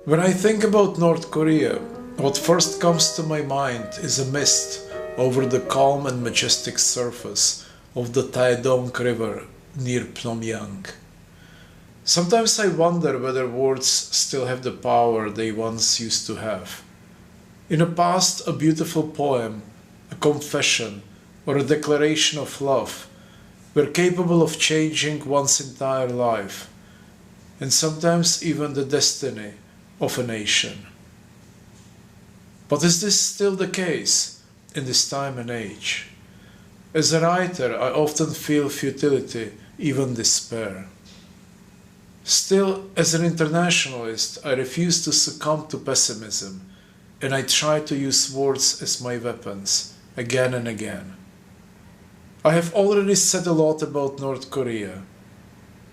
When I think about North Korea, what first comes to my mind is a mist over the calm and majestic surface of the Taedong River near Pyongyang. Sometimes I wonder whether words still have the power they once used to have. In the past, a beautiful poem, a confession, or a declaration of love were capable of changing one's entire life, and sometimes even the destiny of a nation. But is this still the case in this time and age? As a writer, I often feel futility, even despair. Still, as an internationalist, I refuse to succumb to pessimism, and I try to use words as my weapons, again and again. I have already said a lot about North Korea.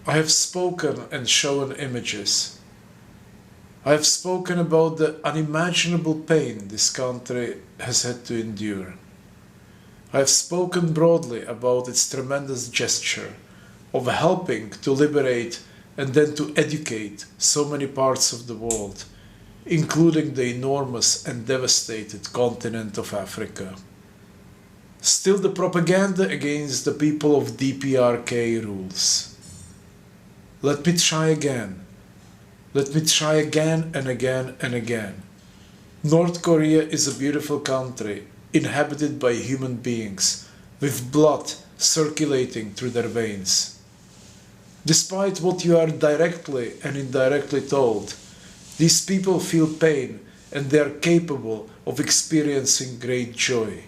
I have spoken and shown images. I have spoken about the unimaginable pain this country has had to endure. I have spoken broadly about its tremendous gesture of helping to liberate and then to educate so many parts of the world, including the enormous and devastated continent of Africa. Still, the propaganda against the people of DPRK rules. Let me try again. Let me try again and again and again. North Korea is a beautiful country, inhabited by human beings, with blood circulating through their veins. Despite what you are directly and indirectly told, these people feel pain and they are capable of experiencing great joy.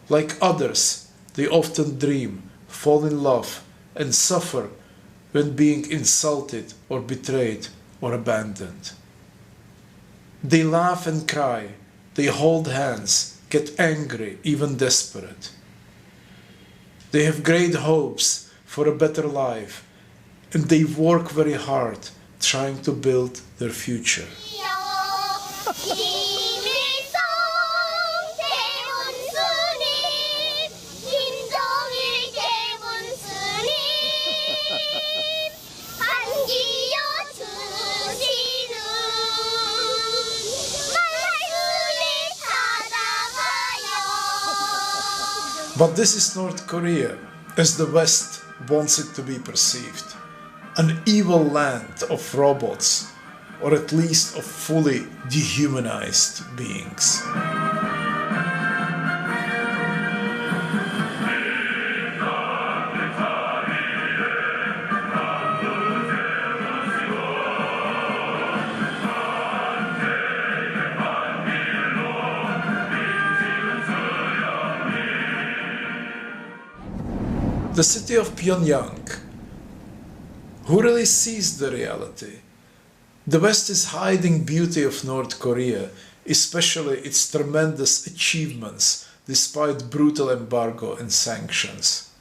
Like others, they often dream, fall in love, and suffer when being insulted or betrayed or abandoned. They laugh and cry, they hold hands, get angry, even desperate. They have great hopes for a better life, and they work very hard trying to build their future. But this is North Korea, as the West wants it to be perceived. An evil land of robots, or at least of fully dehumanized beings. The city of Pyongyang. Who really sees the reality? The West is hiding beauty of North Korea, especially its tremendous achievements despite brutal embargo and sanctions.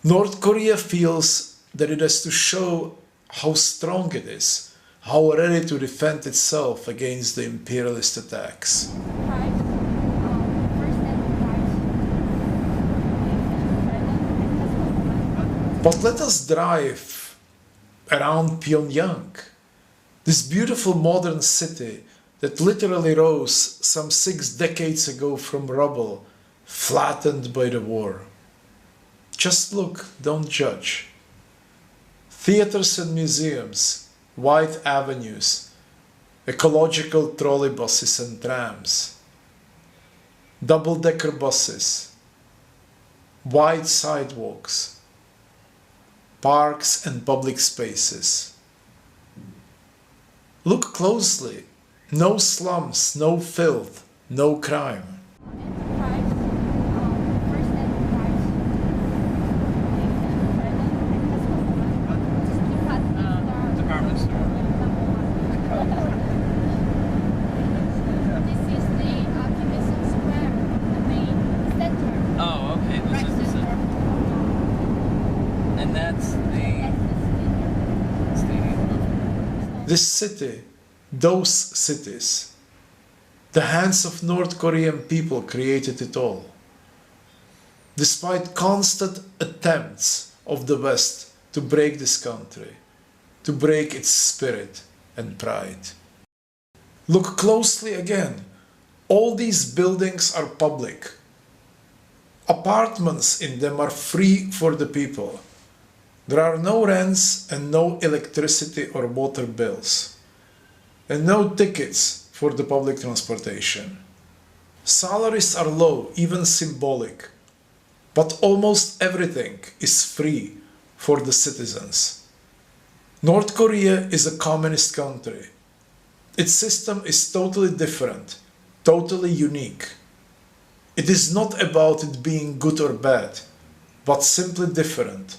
North Korea feels that it has to show how strong it is, how ready to defend itself against the imperialist attacks. But let us drive around Pyongyang, this beautiful modern city that literally rose some 6 decades ago from rubble, flattened by the war. Just look, don't judge. Theaters and museums, wide avenues, ecological trolleybuses and trams, double-decker buses, wide sidewalks, parks and public spaces. Look closely. No slums, no filth, no crime. This city, those cities, the hands of North Korean people created it all. Despite constant attempts of the West to break this country, to break its spirit, and pride. Look closely again. All these buildings are public. Apartments in them are free for the people. There are no rents and no electricity or water bills, and no tickets for the public transportation. Salaries are low, even symbolic, but almost everything is free for the citizens. North Korea is a communist country. Its system is totally different, totally unique. It is not about it being good or bad, but simply different.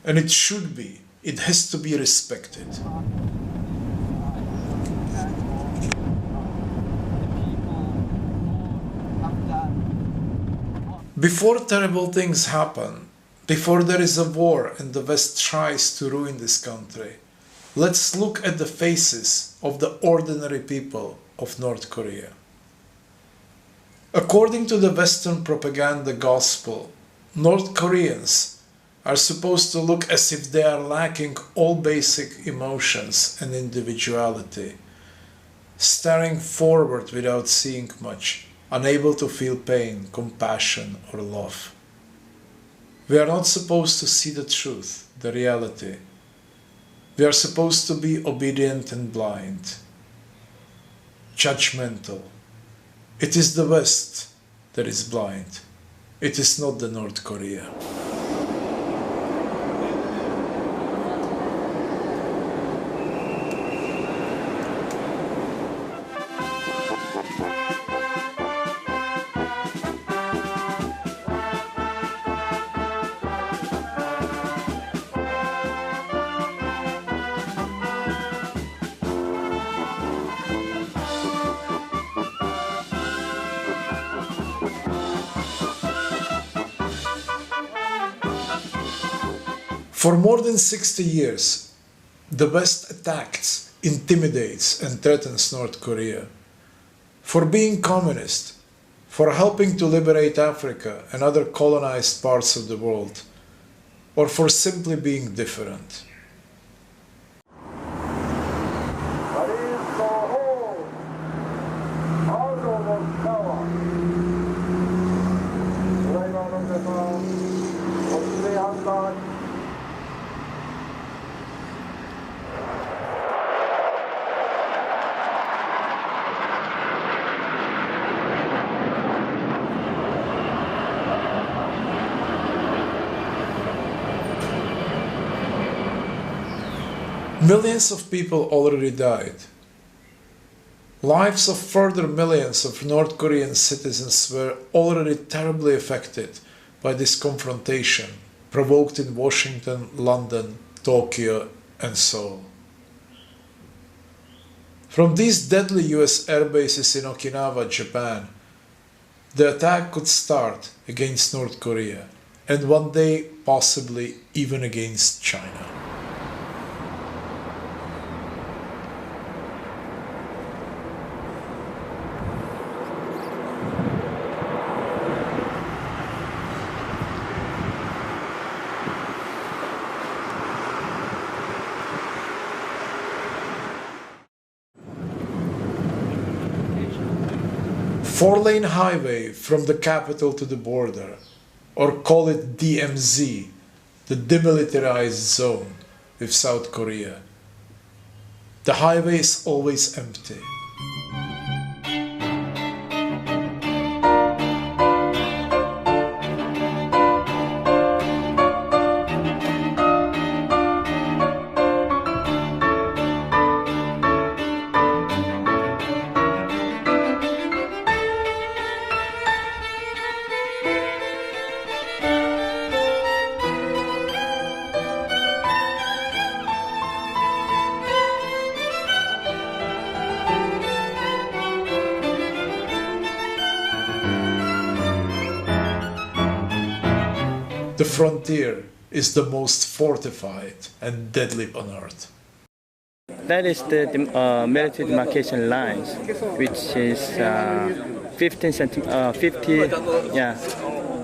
And it should be, it has to be respected. Before terrible things happen, before there is a war and the West tries to ruin this country, let's look at the faces of the ordinary people of North Korea. According to the Western propaganda gospel, North Koreans are supposed to look as if they are lacking all basic emotions and individuality, staring forward without seeing much, unable to feel pain, compassion, or love. We are not supposed to see the truth, the reality. We are supposed to be obedient and blind, judgmental. It is the West that is blind. It is not the North Korea. For more than 60 years, the West attacks, intimidates, and threatens North Korea for being communist, for helping to liberate Africa and other colonized parts of the world, or for simply being different. Millions of people already died. Lives of further millions of North Korean citizens were already terribly affected by this confrontation provoked in Washington, London, Tokyo, and Seoul. From these deadly US air bases in Okinawa, Japan, the attack could start against North Korea, and one day possibly even against China. Four-lane highway from the capital to the border, or call it DMZ, the demilitarized zone with South Korea. The highway is always empty. The frontier is the most fortified and deadly on earth. That is the military demarcation lines, which is 50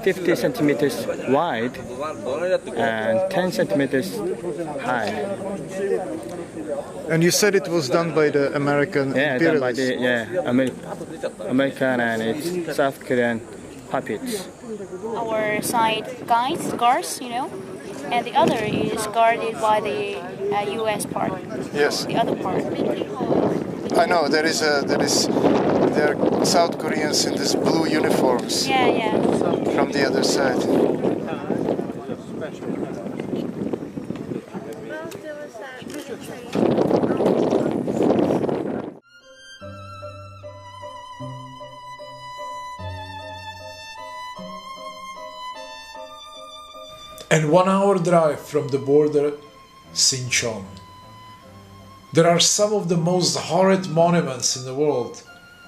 50 centimeters wide and 10 centimeters high. And you said it was done by the American Done by imperialists. the American and it's South Korean puppets. Our side guards, and the other is guarded by the U.S. part. Yes, The other part. I know. There are South Koreans in these blue uniforms Yeah. from the other side. And 1 hour drive from the border, Sinchon. There are some of the most horrid monuments in the world,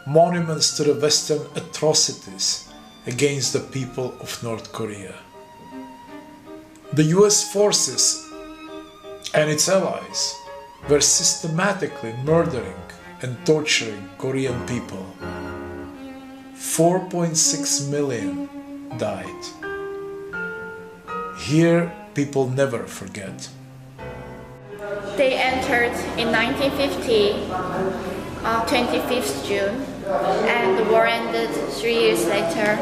monuments to the Western atrocities against the people of North Korea. The US forces and its allies were systematically murdering and torturing Korean people. 4.6 million died. Here, people never forget. They entered in 1950, 25th June, and the war ended 3 years later.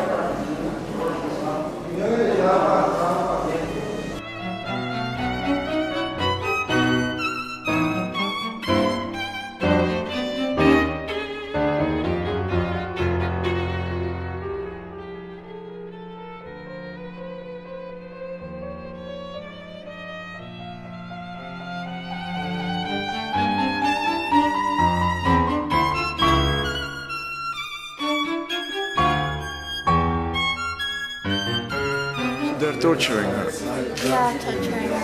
They're torturing her. Yeah, torturing her.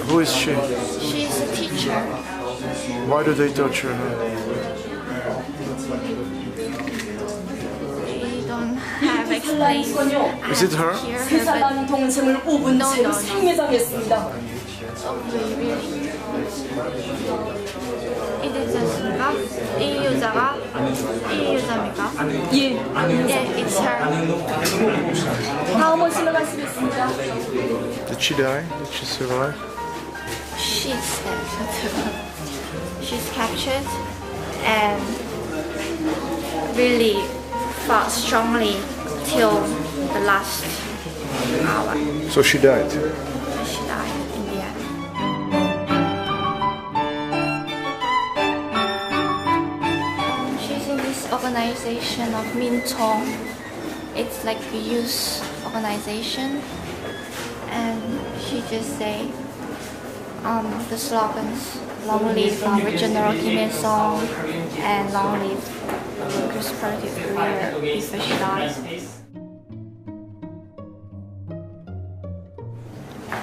Who is she? She's a teacher. Why do they torture her? They don't have explained. Is it her? Hear 세 her, 사람이 동생을 5분째로 No. 생매장했습니다. really. 이 대자신가? 이 유자가? 이 유자입니까? 예. Yeah, it's her. 다음 원신을 말씀했습니다. Did she die? Did she survive? She's dead. She's captured and really fought strongly till the last hour. So she died. She died in the end. She's in this organization of Minchong. It's like a youth organization, and she just say the slogans: "Long live our General Kim Il-sung" and "Long live the Workers' Party of Korea" before she dies.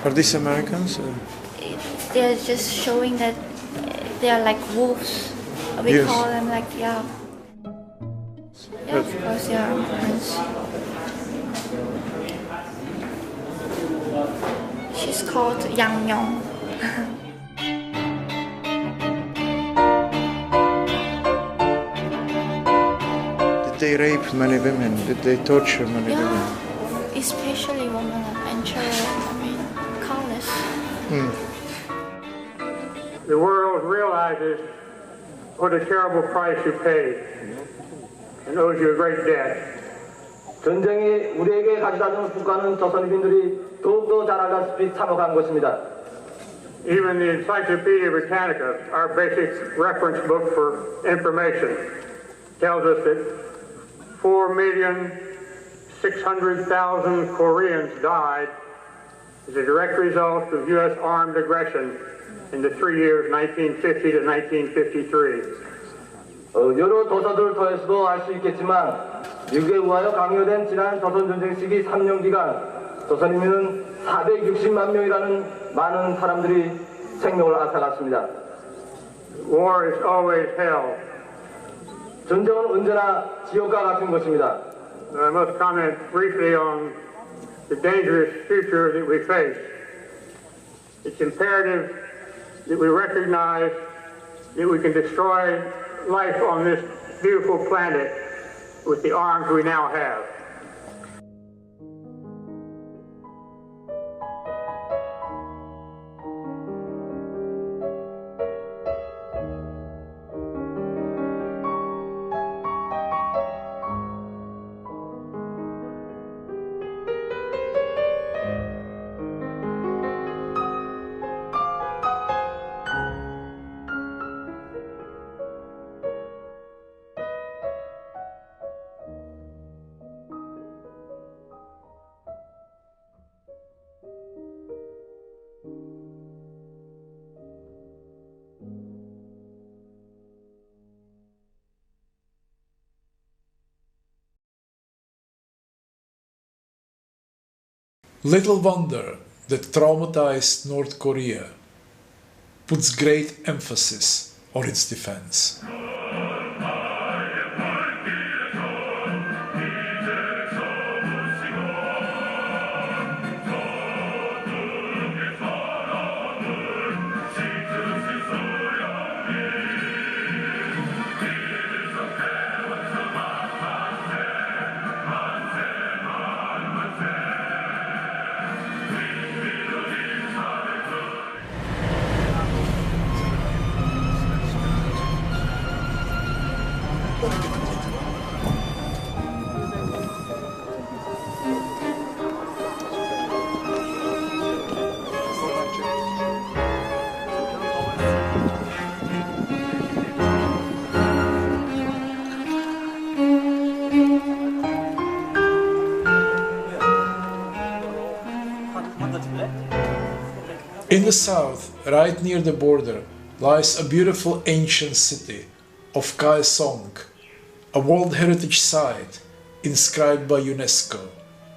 Are these Americans? They're just showing that they are like wolves. We Yes. call them like yeah. Yeah, of course they are Americans. She's called Yang Yong. Did they rape many women? Did they torture many women? Yeah, especially women and children. I mean, countless. The world realizes what a terrible price you paid and owes you a great debt. 전쟁이 우리에게 가져다 준 국가는 조선인민들이 더욱더 잘 알다시피 참혹한 것입니다. Even the Encyclopedia Britannica, our basic reference book for information, tells us that 4,600,000 Koreans died as a direct result of U.S. armed aggression in the 3 years 1950 to 1953. 여러 도서들을 통해서도 알 수 있겠지만 미국에 의하여 강요된 지난 조선전쟁 시기 3년 기간 조선인민은 460만 명이라는 많은 사람들이 생명을 앗아갔습니다. War is always hell. 전쟁은 언제나 지옥과 같은 것입니다. I must comment briefly on the dangerous future that we face. It's imperative that we recognize that we can destroy life on this beautiful planet with the arms we now have. Little wonder that traumatized North Korea puts great emphasis on its defense. In the south, right near the border, lies a beautiful ancient city of Kaesong, a World Heritage Site inscribed by UNESCO,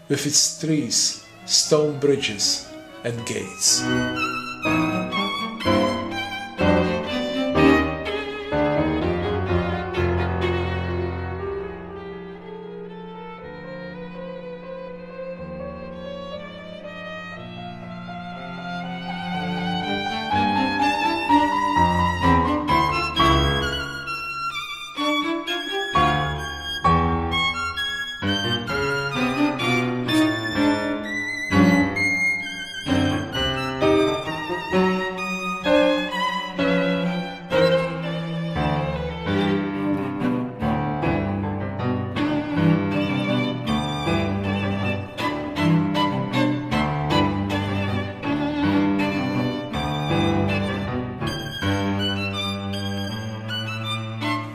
with its trees, stone bridges and gates.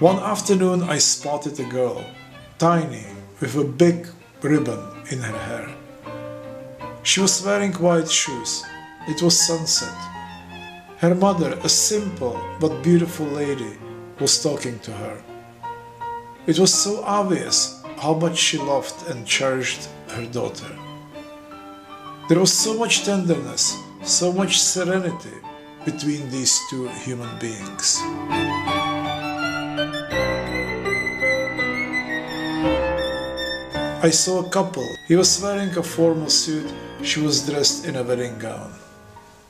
One afternoon I spotted a girl, tiny, with a big ribbon in her hair. She was wearing white shoes. It was sunset. Her mother, a simple but beautiful lady, was talking to her. It was so obvious how much she loved and cherished her daughter. There was so much tenderness, so much serenity between these two human beings. I saw a couple. He was wearing a formal suit, she was dressed in a wedding gown.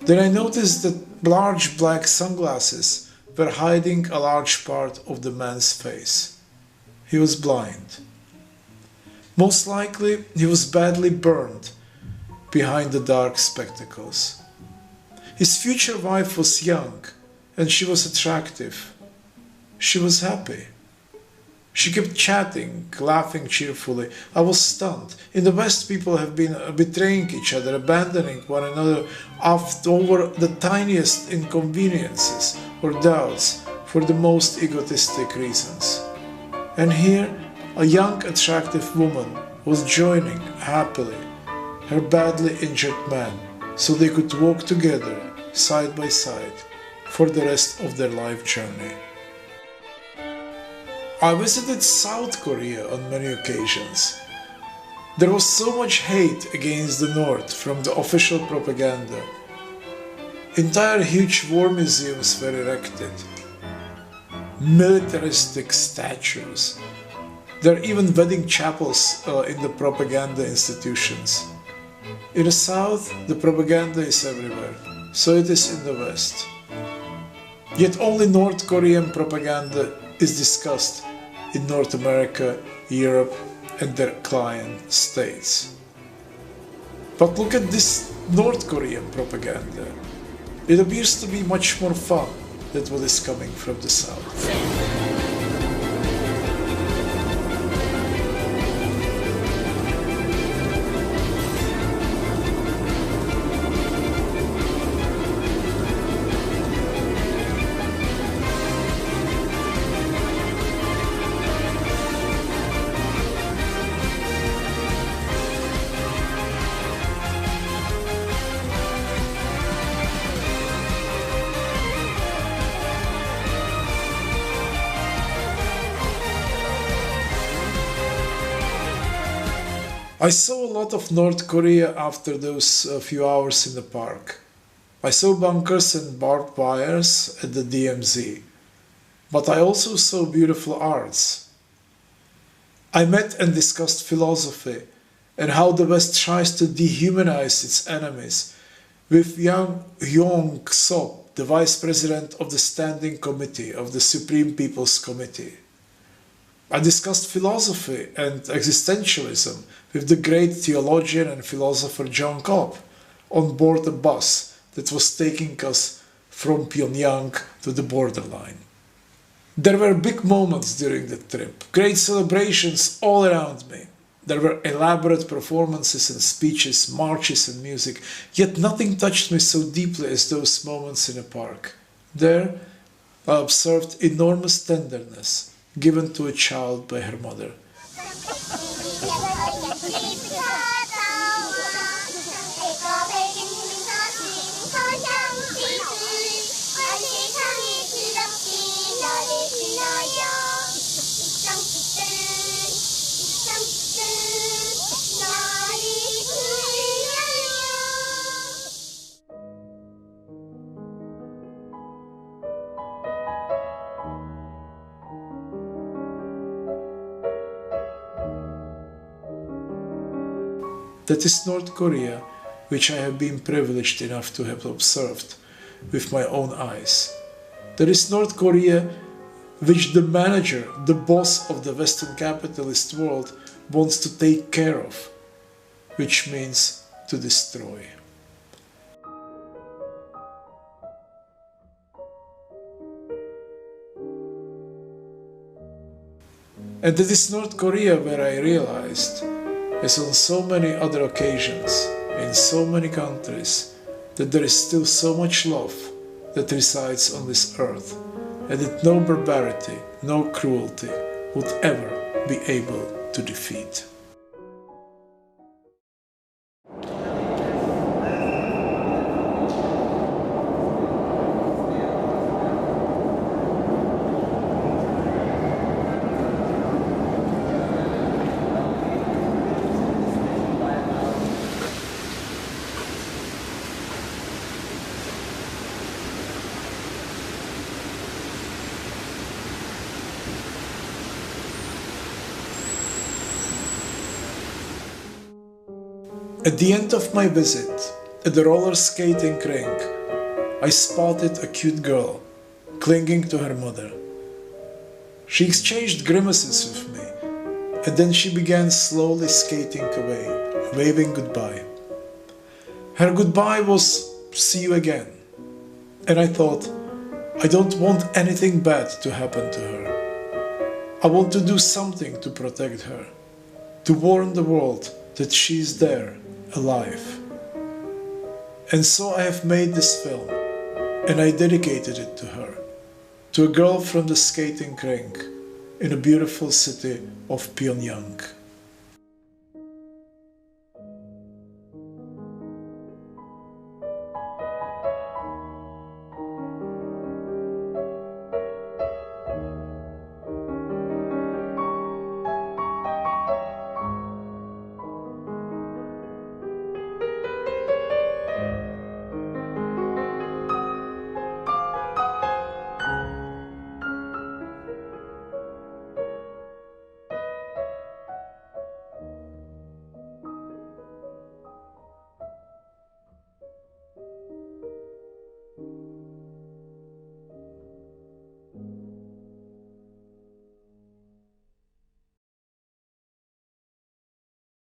Then I noticed that large black sunglasses were hiding a large part of the man's face. He was blind. Most likely he was badly burned behind the dark spectacles. His future wife was young and she was attractive. She was happy. She kept chatting, laughing cheerfully. I was stunned. In the West, people have been betraying each other, abandoning one another over the tiniest inconveniences or doubts for the most egotistic reasons. And here, a young, attractive woman was joining happily her badly injured man so they could walk together, side by side, for the rest of their life journey. I visited South Korea on many occasions. There was so much hate against the North from the official propaganda. Entire huge war museums were erected. Militaristic statues. There are even wedding chapels in the propaganda institutions. In the South, the propaganda is everywhere, so it is in the West. Yet only North Korean propaganda is discussed in North America, Europe, and their client states. But look at this North Korean propaganda. It appears to be much more fun than what is coming from the South. I saw a lot of North Korea after those few hours in the park. I saw bunkers and barbed wires at the DMZ, but I also saw beautiful arts. I met and discussed philosophy and how the West tries to dehumanize its enemies with Yang Yong-sop, the Vice President of the Standing Committee of the Supreme People's Committee. I discussed philosophy and existentialism with the great theologian and philosopher John Cobb on board a bus that was taking us from Pyongyang to the borderline. There were big moments during the trip, great celebrations all around me. There were elaborate performances and speeches, marches and music, yet nothing touched me so deeply as those moments in a park. There, I observed enormous tenderness given to a child by her mother. That is North Korea, which I have been privileged enough to have observed with my own eyes. There is North Korea, which the manager, the boss of the Western capitalist world wants to take care of, which means to destroy. And it is North Korea where I realized, as on so many other occasions, in so many countries, that there is still so much love that resides on this earth, and that no barbarity, no cruelty would ever be able to defeat. At the end of my visit, at the roller skating rink, I spotted a cute girl clinging to her mother. She exchanged grimaces with me, and then she began slowly skating away, waving goodbye. Her goodbye was, "See you again." And I thought, I don't want anything bad to happen to her. I want to do something to protect her, to warn the world that she is there, alive. And so I have made this film, and I dedicated it to her, to a girl from the skating rink in the beautiful city of Pyongyang.